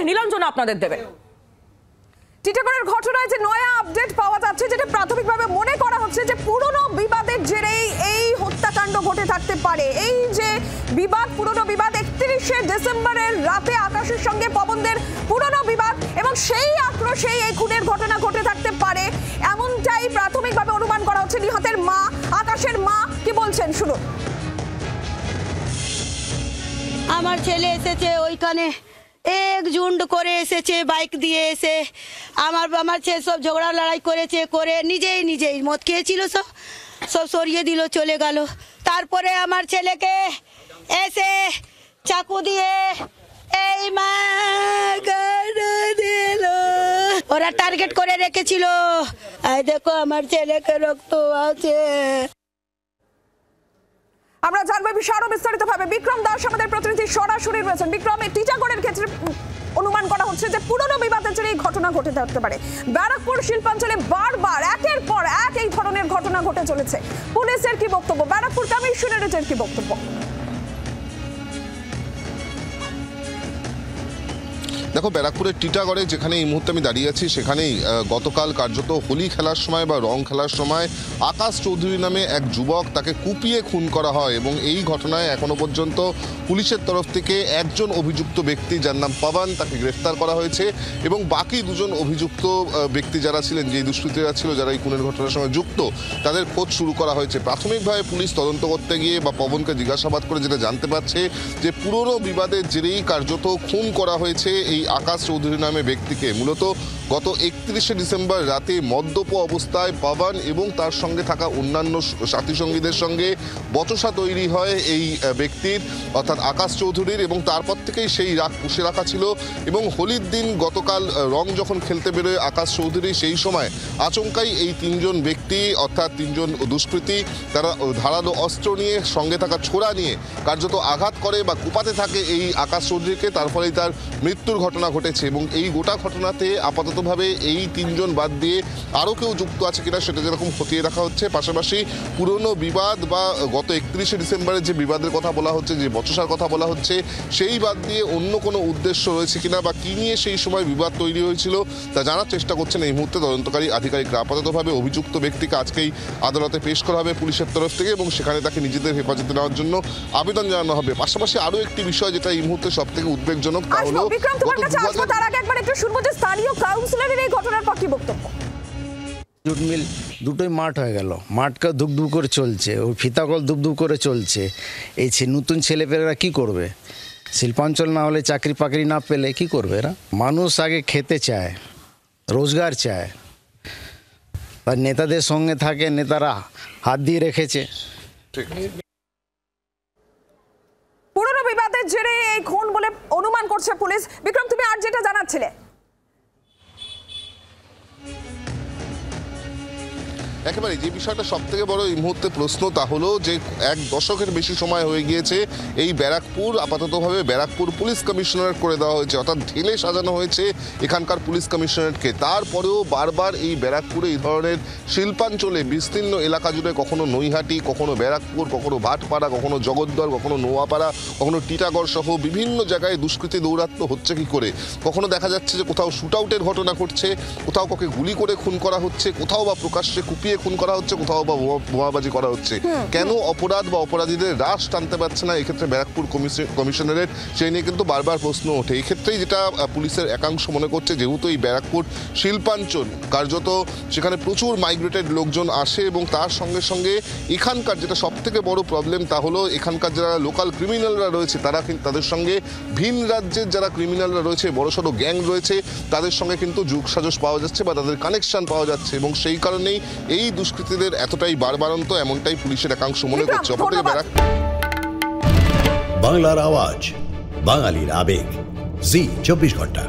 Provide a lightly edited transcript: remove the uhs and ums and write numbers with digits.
নীলাঞ্জনা আপনাদের দেবে। টিটাগড়ের ঘটনায় যে নয়া আপডেট পাওয়া যাচ্ছে, যেটা প্রাথমিকভাবে মনে করা হচ্ছে যে পুরনো বিবাদের জেরেই এই হত্যাকাণ্ড ঘটে থাকতে পারে। এই যে বিবাদ, পুরনো বিবাদ 31শে ডিসেম্বরের রাতে আকাশের সঙ্গে পবনদের পুরনো বিবাদ, এবং সেই আক্রোশেই এই খুনের ঘটনা ঘটে থাকতে পারে, এমনটাই প্রাথমিকভাবে অনুমান করা হচ্ছে। নিহতের মা, আকাশের মা কি বলছেন শুনুন। আমার ছেলে এসেছে ওইখানে, এক ঝুন্ড করে এসেছে বাইক দিয়ে এসে, আমার ছেলে সব ঝগড়া লড়াই করেছে, করে নিজেই মদ খেয়েছিল, সব সরিয়ে দিল, চলে গেল। তারপরে আমার ছেলেকে এসে চাকু দিয়ে এই মা দিল, ওরা টার্গেট করে রেখেছিল। এই দেখো আমার ছেলেকে রক্ত আছে। আমরা জানবো বিষয় আরো বিস্তারিত ভাবে। বিক্রম দাস আমাদের প্রতিনিধি সরাসরি রয়েছেন। বিক্রম, টিটাগড়ের ক্ষেত্রে অনুমান করা হচ্ছে যে পুরনো বিবাদের জন্য এই ঘটনা ঘটে থাকতে পারে। ব্যারাকপুর শিল্পাঞ্চলে বারবার একের পর এক এই ধরনের ঘটনা ঘটে চলেছে। পুলিশের কি বক্তব্য, ব্যারাকপুর কমিশনারেটের কি বক্তব্য? দেখো, ব্যারাকপুরের টিটাগড়ে যেখানে এই মুহূর্তে আমি দাঁড়িয়ে আছি, সেখানেই গতকাল কার্যত হোলি খেলার সময় বা রং খেলার সময় আকাশ চৌধুরী নামে এক যুবক, তাকে কুপিয়ে খুন করা হয়। এবং এই ঘটনায় এখনো পর্যন্ত পুলিশের তরফ থেকে একজন অভিযুক্ত ব্যক্তি, যার নাম পবন, তাকে গ্রেফতার করা হয়েছে। এবং বাকি দুজন অভিযুক্ত ব্যক্তি যারা ছিলেন, যে দুষ্কৃতীরা ছিল যারা এই খুনের ঘটনার সঙ্গে যুক্ত, তাদের খোঁজ শুরু করা হয়েছে। প্রাথমিকভাবে পুলিশ তদন্ত করতে গিয়ে বা পবনকে জিজ্ঞাসাবাদ করে যেটা জানতে পারছে যে পুরনো বিবাদের জেরেই কার্যত খুন করা হয়েছে এই আকাশ চৌধুরী নামে ব্যক্তিকে। মূলত গত 31শে ডিসেম্বর রাতে মদ্যপ অবস্থায় পবন এবং তার সঙ্গে থাকা অন্যান্য সাথী সঙ্গীদের সঙ্গে বচসা তৈরি হয় এই ব্যক্তির, অর্থাৎ আকাশ চৌধুরীর, এবং তারপর থেকেই সেই রাগ পুষে রাখা ছিল। এবং হোলির দিন গতকাল রং যখন খেলতে বেরোয় আকাশ চৌধুরী, সেই সময় আচমকাই এই তিনজন ব্যক্তি, অর্থাৎ তিনজন দুষ্কৃতী, তারা ধারালো অস্ত্র নিয়ে, সঙ্গে থাকা ছোরা নিয়ে কার্যত আঘাত করে বা কুপাতে থাকে এই আকাশ চৌধুরীকে। তার ফলেই তার মৃত্যুর ঘটনা ঘটেছে। এবং এই গোটা ঘটনাতে আপাততভাবে এই তিনজন বাদ দিয়ে আরও কেউ যুক্ত আছে কিনা সেটা যেরকম খতিয়ে রাখা হচ্ছে। পাশাপাশি পুরনো বিবাদ বা গত 31শে ডিসেম্বরের যে বিবাদের কথা বলা হচ্ছে, যে বচসার কথা বলা হচ্ছে, সেই বাদ দিয়ে অন্য কোনো উদ্দেশ্য রয়েছে কিনা বা কী নিয়ে সেই সময় বিবাদ তৈরি হয়েছিল তা জানার চেষ্টা করছেন এই মুহূর্তে তদন্তকারী আধিকারিকরা। আপাততভাবে অভিযুক্ত ব্যক্তিকে আজকেই আদালতে পেশ করা হবে পুলিশের তরফ থেকে, এবং সেখানে তাকে নিজেদের হেফাজতে নেওয়ার জন্য আবেদন জানানো হবে। পাশাপাশি আরও একটি বিষয় যেটা এই মুহূর্তে সব থেকে উদ্বেগজনক, তা হলো তার আগে একবার একটু শুনবো যে স্থানীয় কাউন্সিলরের এই ঘটনার পর কি বক্তব্য। জুট মিল দুটোই মাঠ হয়ে গেল, মাঠটা ধুকধুক করে চলছে, ওই ফিতাকল ধুকধুক করে চলছে। এই নতুন ছেলেপেলেরা কি করবে? শিল্পাঞ্চল না হলে, চাকরি পাকরি না পেলে কি করবে এরা? মানুষ আগে খেতে চায়, রোজগার চায়, আর নেতাদের সঙ্গে থাকে, নেতারা হাত দিয়ে রেখেছে। পুরনো বিবাদের জেরে এই খুন বলে অনুমান করছে পুলিশ। বিক্রম, তুমি আর যেটা জানাচ্ছিলে। একেবারে যে বিষয়টা সব থেকে বড় এই মুহূর্তে প্রশ্ন, তা হলো যে 1 দশকের বেশি সময় হয়ে গিয়েছে এই ব্যারাকপুর আপাততভাবে ব্যারাকপুর পুলিশ কমিশনারেট করে দেওয়া হয়েছে, অর্থাৎ ঢেলে সাজানো হয়েছে এখানকার পুলিশ কমিশনারেটকে। তারপরেও বারবার এই ব্যারাকপুরে এই ধরনের শিল্পাঞ্চলে বিস্তীর্ণ এলাকা জুড়ে কখনো নৈহাটি, কখনো ব্যারাকপুর, কখনো ভাটপাড়া, কখনো জগদ্দল, কখনো নোয়াপাড়া, কখনো টিটাগড় সহ বিভিন্ন জায়গায় দুষ্কৃতী দৌরাত্ম্য হচ্ছে কি করে। কখনো দেখা যাচ্ছে যে কোথাও শুট আউটের ঘটনা ঘটছে, কোথাও কাউকে গুলি করে খুন করা হচ্ছে, কোথাও বা প্রকাশ্যে কুপিয়ে খুন করা হচ্ছে, কোথাও বা বোমাবাজি করা হচ্ছে। কেন অপরাধ বা অপরাধীদের হ্রাস টানতে পারছে না এক্ষেত্রে ব্যারাকপুর কমিশনারেট, সেই নিয়ে কিন্তু বারবার প্রশ্ন ওঠে। এই ক্ষেত্রেই যেটা পুলিশের একাংশ মনে করছে, যেহেতু এই ব্যারাকপুর শিল্পাঞ্চল কার্যত সেখানে প্রচুর মাইগ্রেটেড লোকজন আসে, এবং তার সঙ্গে সঙ্গে এখানকার যেটা সব থেকে বড় প্রবলেম, তা হলো এখানকার যারা লোকাল ক্রিমিনালরা রয়েছে, তারা তাদের সঙ্গে ভিন রাজ্যের যারা ক্রিমিনালরা রয়েছে, বড়সড় গ্যাং রয়েছে, তাদের সঙ্গে কিন্তু যোগসাজশ পাওয়া যাচ্ছে বা তাদের কানেকশন পাওয়া যাচ্ছে। এবং সেই কারণেই এই দুষ্কৃতীদের এতটাই বাড়বাড়ন্ত, এমনটাই পুলিশের একাংশ মনে করছে। বাংলার আওয়াজ, বাঙালির আবেগ, জি 24 ঘন্টা।